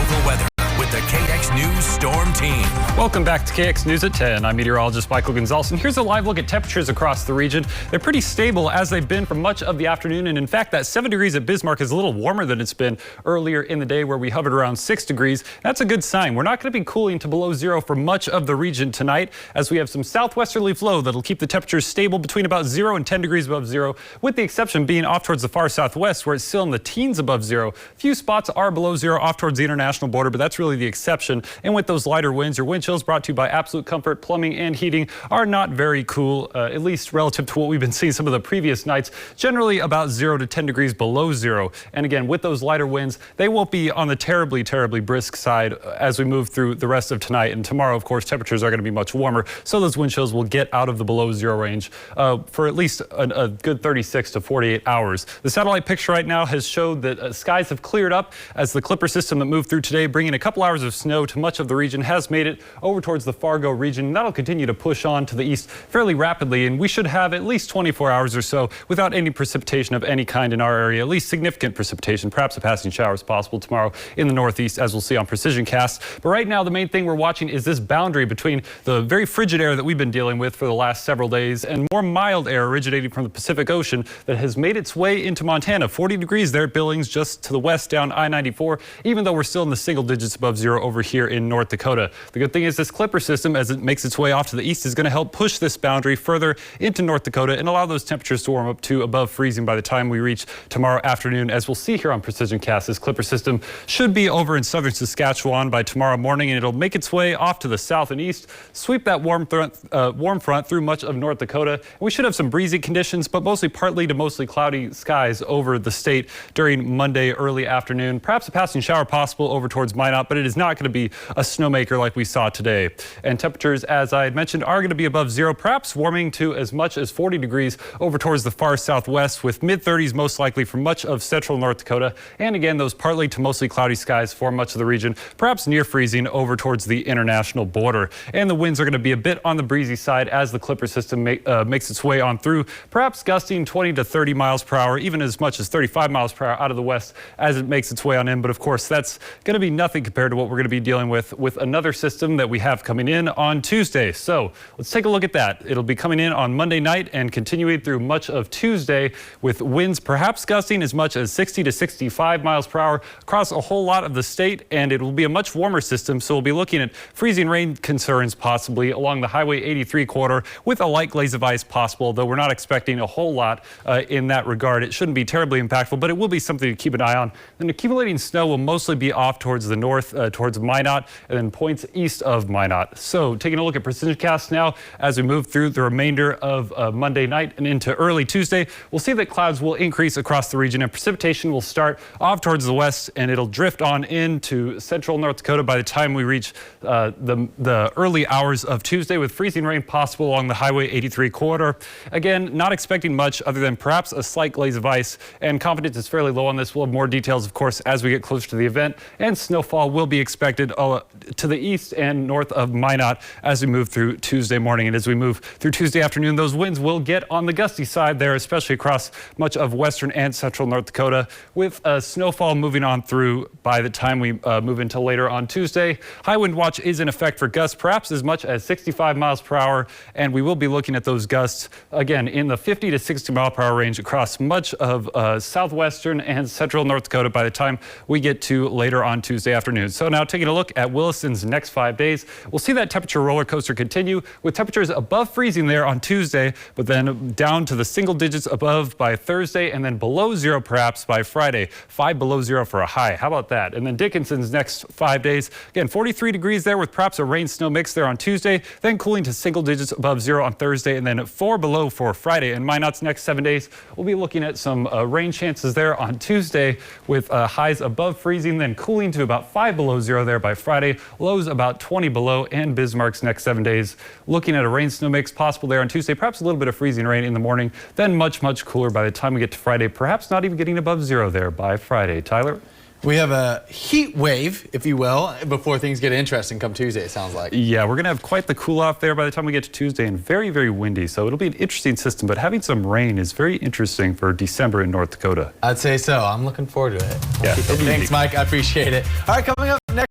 local weather with the KX News Storm Team. Welcome back to KX News at 10. I'm meteorologist Michael Gonzalez, and here's a live look at temperatures across the region. They're pretty stable as they've been for much of the afternoon, and in fact, that 7 degrees at Bismarck is a little warmer than it's been earlier in the day, where we hovered around 6 degrees. That's a good sign. We're not going to be cooling to below zero for much of the region tonight, as we have some southwesterly flow that'll keep the temperatures stable between about 0 and 10 degrees above zero, with the exception being off towards the far southwest, where it's still in the teens above zero. A few spots are below zero off towards the international border, but that's really the exception. And with those lighter winds, your wind chills brought to you by Absolute Comfort Plumbing and Heating are not very cool, at least relative to what we've been seeing some of the previous nights, generally about 0 to 10 degrees below zero. And again, with those lighter winds, they won't be on the terribly brisk side as we move through the rest of tonight. And tomorrow, of course, temperatures are going to be much warmer, so those wind chills will get out of the below zero range for at least a good 36 to 48 hours. The satellite picture right now has showed that skies have cleared up as the Clipper system that moved through today, bringing a couple hours of snow to much of the region, has made it over towards the Fargo region. That'll continue to push on to the east fairly rapidly, and we should have at least 24 hours or so without any precipitation of any kind in our area, at least significant precipitation. Perhaps a passing shower is possible tomorrow in the northeast, as we'll see on Precision Cast. But right now, the main thing we're watching is this boundary between the very frigid air that we've been dealing with for the last several days and more mild air originating from the Pacific Ocean that has made its way into Montana. 40 degrees there at Billings, just to the west down I-94, even though we're still in the single digits above zero over here in North Dakota. The good thing is this Clipper system, as it makes its way off to the east, is going to help push this boundary further into North Dakota and allow those temperatures to warm up to above freezing by the time we reach tomorrow afternoon. As we'll see here on Precision Cast, this Clipper system should be over in southern Saskatchewan by tomorrow morning, and it'll make its way off to the south and east, sweep that warm front through much of North Dakota. And we should have some breezy conditions, but mostly partly to mostly cloudy skies over the state during Monday early afternoon. Perhaps a passing shower possible over towards Minot, but it is not going to be a snowmaker like we saw today. And temperatures, as I had mentioned, are going to be above zero, perhaps warming to as much as 40 degrees over towards the far southwest, with mid-30s most likely for much of central North Dakota. And again, those partly to mostly cloudy skies for much of the region, perhaps near freezing over towards the international border. And the winds are going to be a bit on the breezy side as the Clipper system makes its way on through, perhaps gusting 20 to 30 miles per hour, even as much as 35 miles per hour out of the west as it makes its way on in. But of course, that's going to be nothing compared to what we're going to be dealing with another system that we have coming in on Tuesday. So let's take a look at that. It'll be coming in on Monday night and continuing through much of Tuesday, with winds perhaps gusting as much as 60 to 65 miles per hour across a whole lot of the state. And it will be a much warmer system, so we'll be looking at freezing rain concerns possibly along the Highway 83 corridor, with a light glaze of ice possible, though we're not expecting a whole lot in that regard. It shouldn't be terribly impactful, but it will be something to keep an eye on. And accumulating snow will mostly be off towards the north, towards Minot, and then points east of Minot. So taking a look at Precision Cast now, as we move through the remainder of Monday night and into early Tuesday, we'll see that clouds will increase across the region, and precipitation will start off towards the west, and it'll drift on into central North Dakota by the time we reach the early hours of Tuesday, with freezing rain possible along the Highway 83 corridor. Again, not expecting much other than perhaps a slight glaze of ice, and confidence is fairly low on this. We'll have more details, of course, as we get closer to the event, and snowfall will be expected to the east and north of Minot as we move through Tuesday morning. And as we move through Tuesday afternoon, those winds will get on the gusty side there, especially across much of western and central North Dakota, with snowfall moving on through by the time we move into later on Tuesday. High wind watch is in effect for gusts perhaps as much as 65 miles per hour, and we will be looking at those gusts again in the 50 to 60 mile per hour range across much of southwestern and central North Dakota by the time we get to later on Tuesday afternoon. So now taking a look at Williston's next 5 days, we'll see that temperature roller coaster continue, with temperatures above freezing there on Tuesday, but then down to the single digits above by Thursday, and then below zero perhaps by Friday. 5 below zero for a high. How about that? And then Dickinson's next 5 days, again 43 degrees there, with perhaps a rain snow mix there on Tuesday, then cooling to single digits above zero on Thursday, and then 4 below for Friday. And Minot's next 7 days, we'll be looking at some rain chances there on Tuesday, with highs above freezing, then cooling to about 5 below zero there by Friday, lows about 20 below. And Bismarck's next 7 days, looking at a rain snow mix possible there on Tuesday, perhaps a little bit of freezing rain in the morning, then much cooler by the time we get to Friday, perhaps not even getting above zero there by Friday. Tyler? We have a heat wave, if you will, before things get interesting come Tuesday, it sounds like. Yeah, we're going to have quite the cool off there by the time we get to Tuesday, and very, very windy. So it'll be an interesting system, but having some rain is very interesting for December in North Dakota. I'd say so. I'm looking forward to it. Yeah, Thanks, Mike. I appreciate it. All right, coming up next.